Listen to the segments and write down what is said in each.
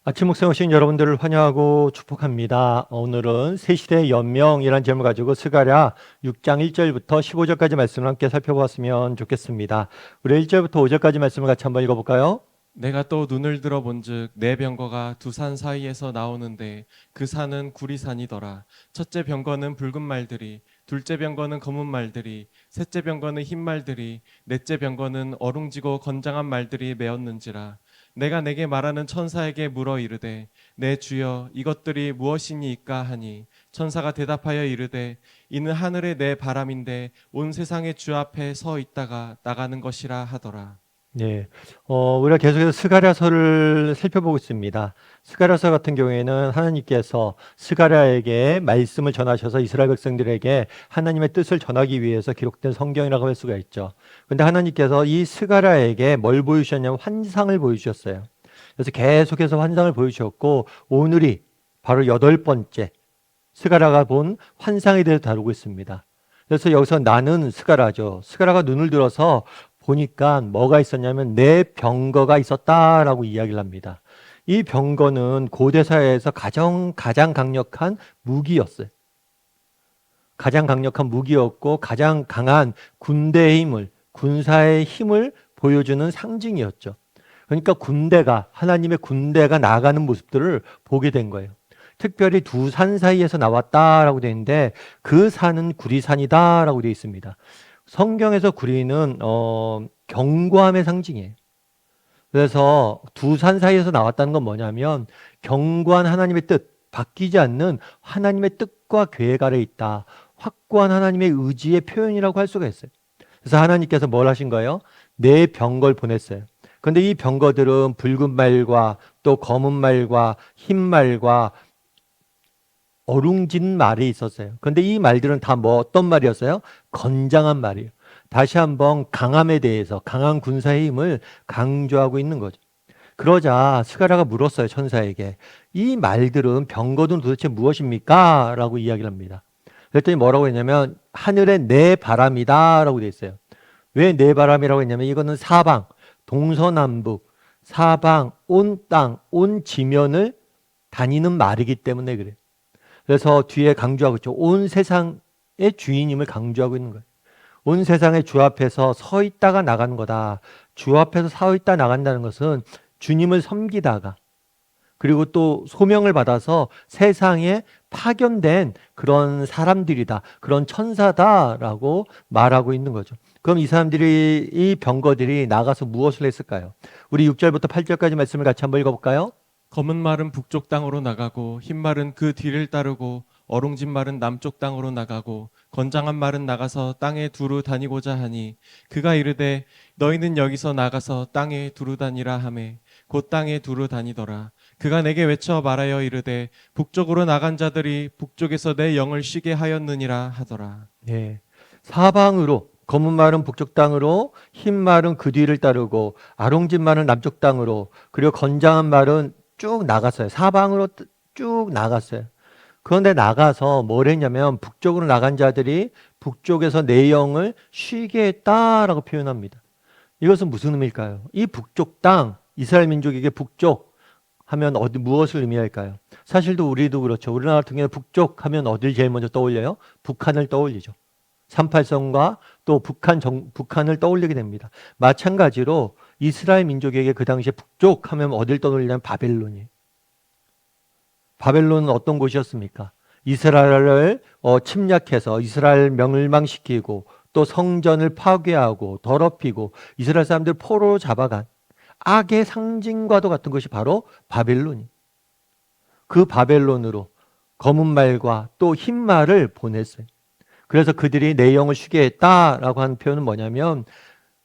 아침 목숨 오신 여러분들을 환영하고 축복합니다. 오늘은 새시대의 연명이라는 제목을 가지고 스가랴 6장 1절부터 15절까지 말씀을 함께 살펴보았으면 좋겠습니다. 우리 1절부터 5절까지 말씀을 같이 한번 읽어볼까요? 내가 또 눈을 들어 본즉 내 병거가 두 산 사이에서 나오는데 그 산은 구리산이더라. 첫째 병거는 붉은 말들이, 둘째 병거는 검은 말들이, 셋째 병거는 흰 말들이, 넷째 병거는 어룽지고 건장한 말들이 메었는지라. 내가 내게 말하는 천사에게 물어 이르되 내 주여 이것들이 무엇이니이까 하니 천사가 대답하여 이르되 이는 하늘의 내 바람인데 온 세상의 주 앞에 서 있다가 나가는 것이라 하더라. 네, 우리가 계속해서 스가랴서를 살펴보고 있습니다. 스가랴서 같은 경우에는 하나님께서 스가랴에게 말씀을 전하셔서 이스라엘 백성들에게 하나님의 뜻을 전하기 위해서 기록된 성경이라고 할 수가 있죠. 근데 하나님께서 이 스가랴에게 뭘 보여주셨냐면 환상을 보여주셨어요. 그래서 계속해서 환상을 보여주셨고 오늘이 바로 8번째 스가랴가 본 환상에 대해서 다루고 있습니다. 그래서 여기서 나는 스가랴죠. 스가랴가 눈을 들어서 보니까 뭐가 있었냐면 내 병거가 있었다라고 이야기를 합니다. 이 병거는 고대 사회에서 가장 강력한 무기였어요. 가장 강력한 무기였고 가장 강한 군대의 힘을, 군사의 힘을 보여주는 상징이었죠. 그러니까 하나님의 군대가 나아가는 모습들을 보게 된 거예요. 특별히 두 산 사이에서 나왔다라고 되어 있는데 그 산은 구리산이다라고 되어 있습니다. 성경에서 구리는 견고함의 상징이에요. 그래서 두 산 사이에서 나왔다는 건 뭐냐면 견고한 하나님의 뜻, 바뀌지 않는 하나님의 뜻과 계획 아래 있다. 확고한 하나님의 의지의 표현이라고 할 수가 있어요. 그래서 하나님께서 뭘 하신 거예요? 네 병거를 보냈어요. 그런데 이 병거들은 붉은 말과 또 검은 말과 흰 말과 어룽진 말이 있었어요. 그런데 이 말들은 다 어떤 말이었어요? 건장한 말이에요. 다시 한번 강함에 대해서 강한 군사의 힘을 강조하고 있는 거죠. 그러자 스가랴가 물었어요, 천사에게. 이 말들은 병거든 도대체 무엇입니까? 라고 이야기를 합니다. 그랬더니 뭐라고 했냐면 하늘의 내 바람이다 라고 돼 있어요. 왜 내 바람이라고 했냐면 이거는 사방, 동서남북, 사방, 온 땅, 온 지면을 다니는 말이기 때문에 그래요. 그래서 뒤에 강조하고 있죠. 온 세상의 주인임을 강조하고 있는 거예요. 온 세상의 주 앞에서 서 있다가 나가는 거다. 주 앞에서 서 있다 나간다는 것은 주님을 섬기다가 그리고 또 소명을 받아서 세상에 파견된 그런 사람들이다. 그런 천사다라고 말하고 있는 거죠. 그럼 이 병거들이 나가서 무엇을 했을까요? 우리 6절부터 8절까지 말씀을 같이 한번 읽어볼까요? 검은 말은 북쪽 땅으로 나가고 흰 말은 그 뒤를 따르고 어룽진 말은 남쪽 땅으로 나가고 건장한 말은 나가서 땅에 두루 다니고자 하니 그가 이르되 너희는 여기서 나가서 땅에 두루 다니라 하매 곧 땅에 두루 다니더라. 그가 내게 외쳐 말하여 이르되 북쪽으로 나간 자들이 북쪽에서 내 영을 쉬게 하였느니라 하더라. 예. 사방으로 검은 말은 북쪽 땅으로 흰 말은 그 뒤를 따르고 아롱진 말은 남쪽 땅으로 그리고 건장한 말은 쭉 나갔어요. 사방으로 쭉 나갔어요. 그런데 나가서 뭘 했냐면 북쪽으로 나간 자들이 북쪽에서 내 영을 쉬게 했다라고 표현합니다. 이것은 무슨 의미일까요? 이 북쪽 땅, 이스라엘 민족에게 북쪽 하면 무엇을 의미할까요? 사실도 우리도 그렇죠. 우리나라 같은 경우에 북쪽 하면 어딜 제일 먼저 떠올려요? 북한을 떠올리죠. 38선과 또 북한을 떠올리게 됩니다. 마찬가지로 이스라엘 민족에게 그 당시에 북쪽 하면 어딜 떠올리냐면 바벨론이에요. 바벨론은 어떤 곳이었습니까? 이스라엘을 침략해서 이스라엘 멸망시키고 또 성전을 파괴하고 더럽히고 이스라엘 사람들 포로로 잡아간 악의 상징과도 같은 것이 바로 바벨론이. 그 바벨론으로 검은 말과 또 흰 말을 보냈어요. 그래서 그들이 내 영을 쉬게 했다라고 하는 표현은 뭐냐면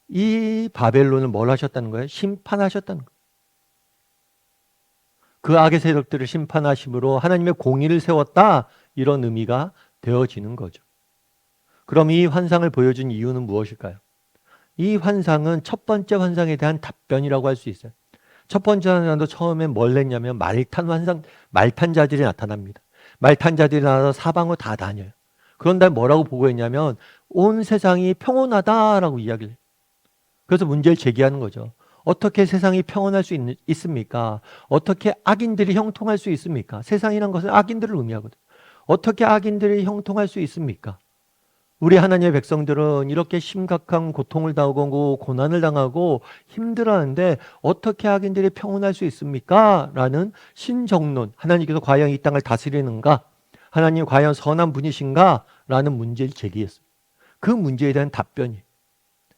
이 바벨론을 뭘 하셨다는 거예요? 심판하셨다는 거예요. 그 악의 세력들을 심판하심으로 하나님의 공의를 세웠다 이런 의미가 되어지는 거죠. 그럼 이 환상을 보여준 이유는 무엇일까요? 이 환상은 첫 번째 환상에 대한 답변이라고 할 수 있어요. 첫 번째 환상도 처음에 뭘 했냐면 말탄 자들이 나타납니다. 말탄 자들이 나와서 사방으로 다 다녀요. 그런 다음에 뭐라고 보고했냐면 온 세상이 평온하다라고 이야기를 해요. 그래서 문제를 제기하는 거죠. 어떻게 세상이 평온할 수 있습니까? 어떻게 악인들이 형통할 수 있습니까? 세상이란 것은 악인들을 의미하거든요. 어떻게 악인들이 형통할 수 있습니까? 우리 하나님의 백성들은 이렇게 심각한 고통을 당하고 고난을 당하고 힘들어하는데 어떻게 악인들이 평온할 수 있습니까? 라는 신정론, 하나님께서 과연 이 땅을 다스리는가? 하나님 과연 선한 분이신가? 라는 문제를 제기했어요. 그 문제에 대한 답변이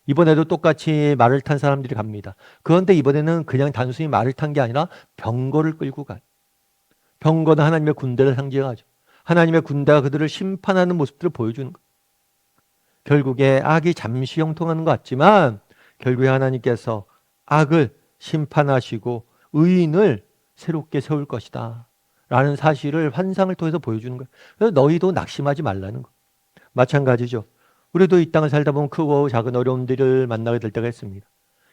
이번에도 똑같이 말을 탄 사람들이 갑니다. 그런데 이번에는 그냥 단순히 말을 탄 게 아니라 병거를 끌고 가요. 병거는 하나님의 군대를 상징하죠. 하나님의 군대가 그들을 심판하는 모습들을 보여주는 거예요. 결국에 악이 잠시 형통하는 것 같지만 결국에 하나님께서 악을 심판하시고 의인을 새롭게 세울 것이다 라는 사실을 환상을 통해서 보여주는 거예요. 그래서 너희도 낙심하지 말라는 거예요. 마찬가지죠. 우리도 이 땅을 살다 보면 크고 작은 어려움들을 만나게 될 때가 있습니다.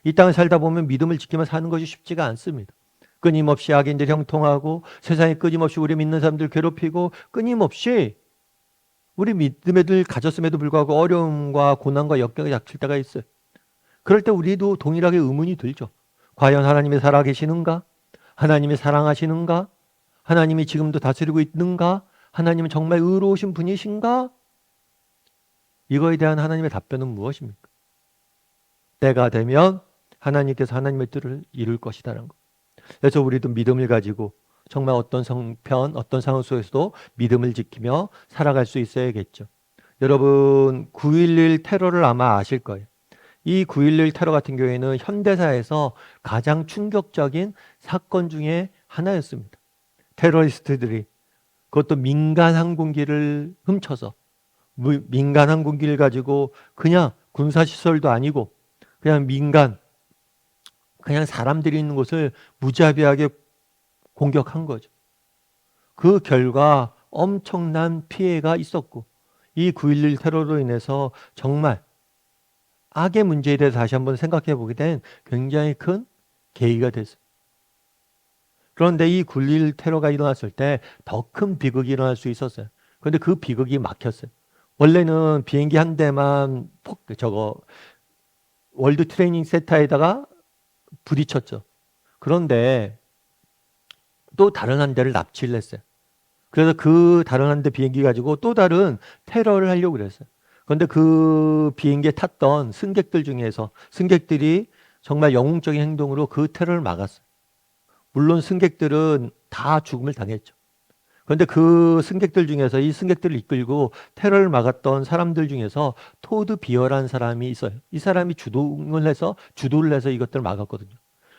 이 땅을 살다 보면 믿음을 지키며 사는 것이 쉽지가 않습니다. 끊임없이 악인들이 형통하고 세상에 끊임없이 우리 믿는 사람들 괴롭히고 끊임없이 우리 믿음을 가졌음에도 불구하고 어려움과 고난과 역경에 닥칠 때가 있어요. 그럴 때 우리도 동일하게 의문이 들죠. 과연 하나님이 살아계시는가? 하나님이 사랑하시는가? 하나님이 지금도 다스리고 있는가? 하나님은 정말 의로우신 분이신가? 이거에 대한 하나님의 답변은 무엇입니까? 때가 되면 하나님께서 하나님의 뜻을 이룰 것이다라는 것. 그래서 우리도 믿음을 가지고 정말 어떤 성편, 어떤 상황 속에서도 믿음을 지키며 살아갈 수 있어야겠죠. 여러분 9.11 테러를 아마 아실 거예요. 이 9.11 테러 같은 경우에는 현대사에서 가장 충격적인 사건 중에 하나였습니다. 테러리스트들이 그것도 민간 항공기를 훔쳐서 민간 항공기를 가지고 그냥 군사시설도 아니고 그냥 민간 그냥 사람들이 있는 곳을 무자비하게 공격한 거죠. 그 결과 엄청난 피해가 있었고 이 9.11 테러로 인해서 정말 악의 문제에 대해서 다시 한번 생각해 보게 된 굉장히 큰 계기가 됐어요. 그런데 이 9.11 테러가 일어났을 때 더 큰 비극이 일어날 수 있었어요. 그런데 그 비극이 막혔어요. 원래는 비행기 한 대만 월드 트레이닝 센터에다가 부딪혔죠. 그런데 또 다른 한 대를 납치를 했어요. 그래서 그 다른 한 대 비행기 가지고 또 다른 테러를 하려고 그랬어요. 그런데 그 비행기에 탔던 승객들 중에서 승객들이 정말 영웅적인 행동으로 그 테러를 막았어요. 물론 승객들은 다 죽음을 당했죠. 그런데 그 승객들 중에서 이 승객들을 이끌고 테러를 막았던 사람들 중에서 토드 비어라는 사람이 있어요. 이 사람이 주도를 해서 이것들을 막았거든요.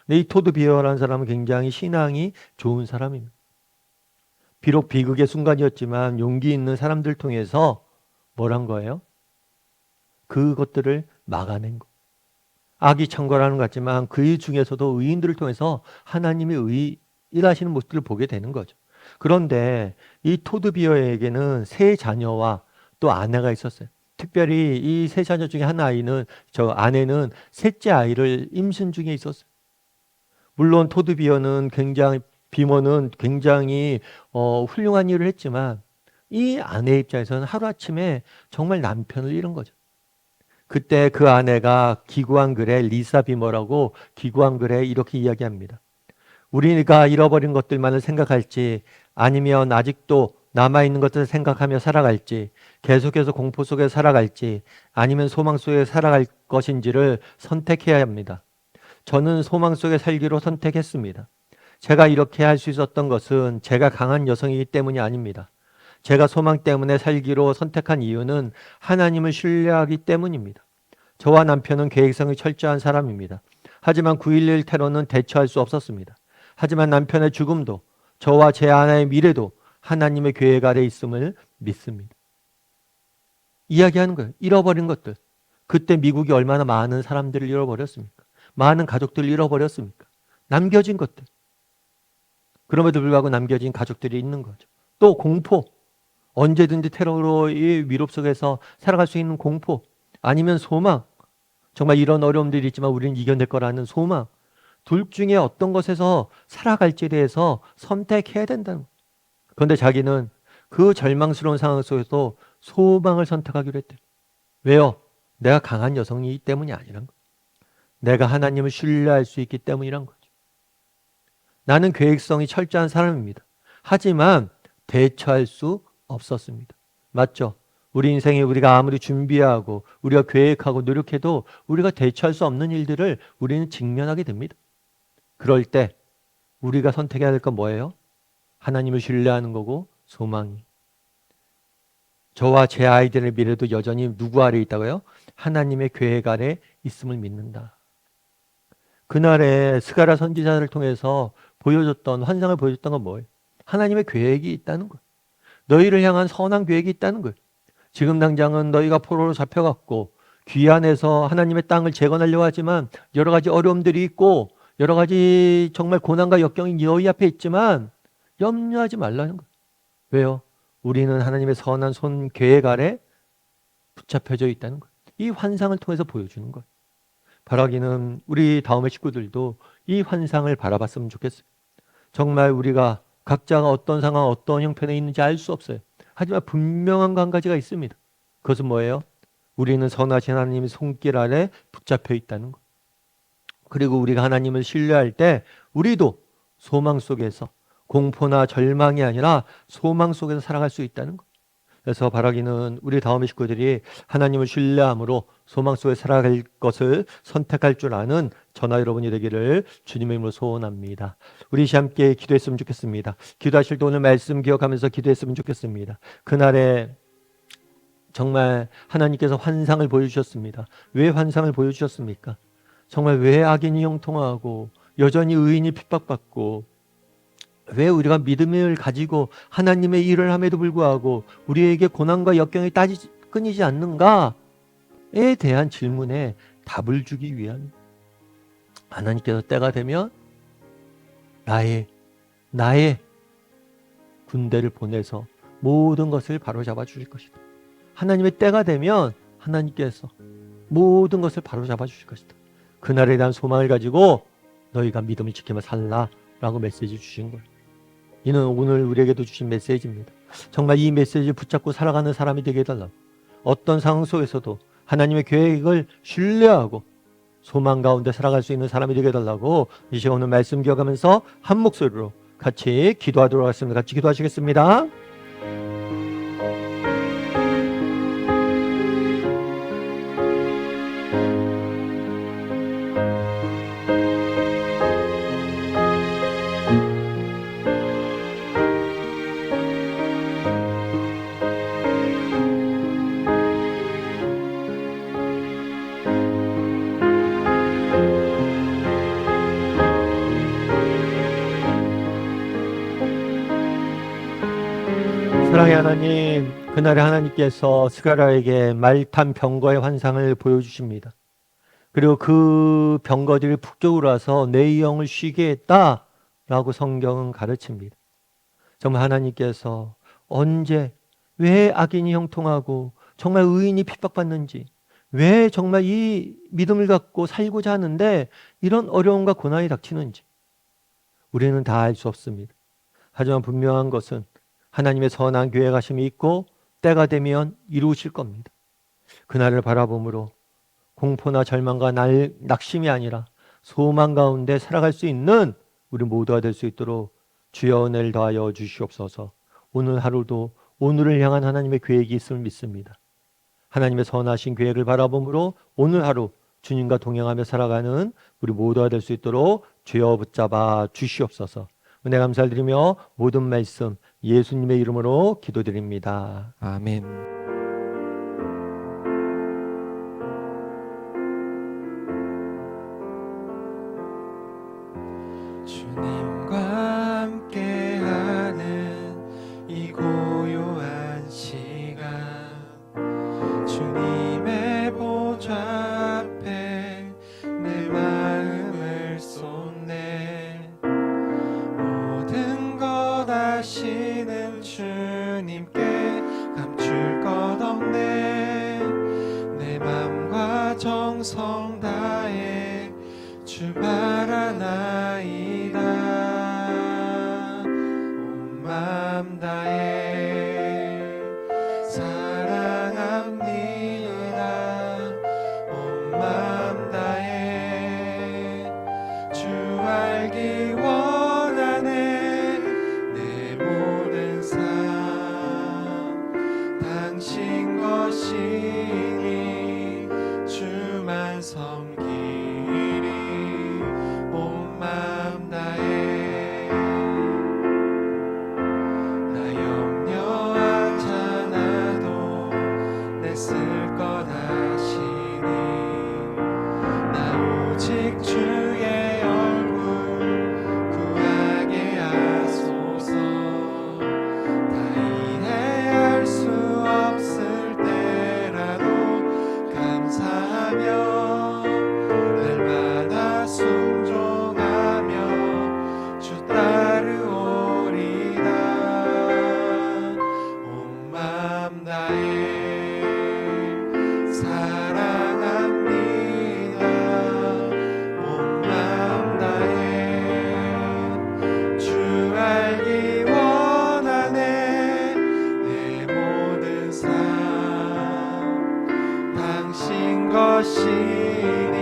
근데 이 토드 비어라는 사람은 굉장히 신앙이 좋은 사람입니다. 비록 비극의 순간이었지만 용기 있는 사람들 통해서 뭘 한 거예요? 그것들을 막아낸 거. 악이 창궐하는 것 같지만 그 중에서도 의인들을 통해서 하나님의 일하시는 모습들을 보게 되는 거죠. 그런데 이 토드 비어에게는 세 자녀와 또 아내가 있었어요. 특별히 이 세 자녀 중에 한 아내는 셋째 아이를 임신 중에 있었어요. 물론 토드 비머는 굉장히 훌륭한 일을 했지만 이 아내 입장에서는 하루아침에 정말 남편을 잃은 거죠. 그때 그 아내가 기구한 글에 리사 비머라고 기구한 글에 이렇게 이야기합니다. 우리가 잃어버린 것들만을 생각할지 아니면 아직도 남아있는 것들을 생각하며 살아갈지 계속해서 공포 속에 살아갈지 아니면 소망 속에 살아갈 것인지를 선택해야 합니다. 저는 소망 속에 살기로 선택했습니다. 제가 이렇게 할 수 있었던 것은 제가 강한 여성이기 때문이 아닙니다. 제가 소망 때문에 살기로 선택한 이유는 하나님을 신뢰하기 때문입니다. 저와 남편은 계획성이 철저한 사람입니다. 하지만 9.11 테러는 대처할 수 없었습니다. 하지만 남편의 죽음도 저와 제 아내의 미래도 하나님의 계획 아래 있음을 믿습니다. 이야기하는 거예요. 잃어버린 것들. 그때 미국이 얼마나 많은 사람들을 잃어버렸습니까? 많은 가족들을 잃어버렸습니까? 남겨진 것들. 그럼에도 불구하고 남겨진 가족들이 있는 거죠. 또 공포. 언제든지 테러로의 위협 속에서 살아갈 수 있는 공포. 아니면 소망. 정말 이런 어려움들이 있지만 우리는 이겨낼 거라는 소망. 둘 중에 어떤 것에서 살아갈지에 대해서 선택해야 된다는 거예요. 그런데 자기는 그 절망스러운 상황 속에서 소망을 선택하기로 했대요. 왜요? 내가 강한 여성이기 때문이 아니란 거예요. 내가 하나님을 신뢰할 수 있기 때문이란 거죠. 나는 계획성이 철저한 사람입니다. 하지만 대처할 수 없었습니다. 맞죠? 우리 인생에 우리가 아무리 준비하고 우리가 계획하고 노력해도 우리가 대처할 수 없는 일들을 우리는 직면하게 됩니다. 그럴 때 우리가 선택해야 될 건 뭐예요? 하나님을 신뢰하는 거고 소망이. 저와 제 아이들의 미래도 여전히 누구 아래 있다고요? 하나님의 계획 아래 있음을 믿는다. 그날에 스가랴 선지자를 통해서 보여줬던 환상을 보여줬던 건 뭐예요? 하나님의 계획이 있다는 거예요. 너희를 향한 선한 계획이 있다는 거예요. 지금 당장은 너희가 포로로 잡혀갔고 귀환해서 하나님의 땅을 재건하려고 하지만 여러 가지 어려움들이 있고 여러 가지 정말 고난과 역경이 너희 앞에 있지만 염려하지 말라는 거예요. 왜요? 우리는 하나님의 선한 손 계획 아래 붙잡혀져 있다는 거예요. 이 환상을 통해서 보여주는 거예요. 바라기는 우리 다음의 식구들도 이 환상을 바라봤으면 좋겠어요. 정말 우리가 각자가 어떤 상황, 어떤 형편에 있는지 알 수 없어요. 하지만 분명한 거 한 가지가 있습니다. 그것은 뭐예요? 우리는 선하신 하나님의 손길 아래 붙잡혀 있다는 것. 그리고 우리가 하나님을 신뢰할 때 우리도 소망 속에서 공포나 절망이 아니라 소망 속에서 살아갈 수 있다는 것. 그래서 바라기는 우리 다음의 식구들이 하나님을 신뢰함으로 소망 속에 살아갈 것을 선택할 줄 아는 저나 여러분이 되기를 주님의 이름으로 소원합니다. 우리 함께 기도했으면 좋겠습니다. 기도하실 때 오늘 말씀 기억하면서 기도했으면 좋겠습니다. 그날에 정말 하나님께서 환상을 보여주셨습니다. 왜 환상을 보여주셨습니까? 정말 왜 악인이 형통하고 여전히 의인이 핍박받고 왜 우리가 믿음을 가지고 하나님의 일을 함에도 불구하고 우리에게 고난과 역경이 끊이지 않는가에 대한 질문에 답을 주기 위한 하나님께서 때가 되면 나의 군대를 보내서 모든 것을 바로잡아 주실 것이다. 하나님의 때가 되면 하나님께서 모든 것을 바로잡아 주실 것이다. 그날에 대한 소망을 가지고 너희가 믿음을 지키며 살라라고 메시지 주신 거예요. 이는 오늘 우리에게도 주신 메시지입니다. 정말 이 메시지를 붙잡고 살아가는 사람이 되게 해달라고. 어떤 상황 속에서도 하나님의 계획을 신뢰하고 소망 가운데 살아갈 수 있는 사람이 되게 해달라고 이 시간 오늘 말씀 기억하면서 한 목소리로 같이 기도하도록 하겠습니다. 같이 기도하시겠습니다. 사랑의 하나님, 그날에 하나님께서 스가랴에게 말탄 병거의 환상을 보여주십니다. 그리고 그 병거들이 북쪽으로 와서 내 영을 쉬게 했다라고 성경은 가르칩니다. 정말 하나님께서 언제 왜 악인이 형통하고 정말 의인이 핍박받는지 왜 정말 이 믿음을 갖고 살고자 하는데 이런 어려움과 고난이 닥치는지 우리는 다 알 수 없습니다. 하지만 분명한 것은 하나님의 선한 계획하심이 있고 때가 되면 이루실 겁니다. 그날을 바라봄으로 공포나 절망과 낙심이 아니라 소망 가운데 살아갈 수 있는 우리 모두가 될 수 있도록 주여 은혜를 더하여 주시옵소서. 오늘 하루도 오늘을 향한 하나님의 계획이 있음을 믿습니다. 하나님의 선하신 계획을 바라봄으로 오늘 하루 주님과 동행하며 살아가는 우리 모두가 될 수 있도록 주여 붙잡아 주시옵소서. 은혜 감사를 드리며 모든 말씀 예수님의 이름으로 기도드립니다. 아멘. 주님과 함께하는 이 고요한 시간 주님의 보좌 앞에 내 마음을 쏟네 모든 것 아시는 주님께 감출 것 없네 내 맘과 정성 다해 주 바라나이다 온 맘 다해 사랑합니다 온 맘 다해 다해 사랑합니다. 온 마음 다해 주 알기 원하네. 내 모든 삶 당신 것이니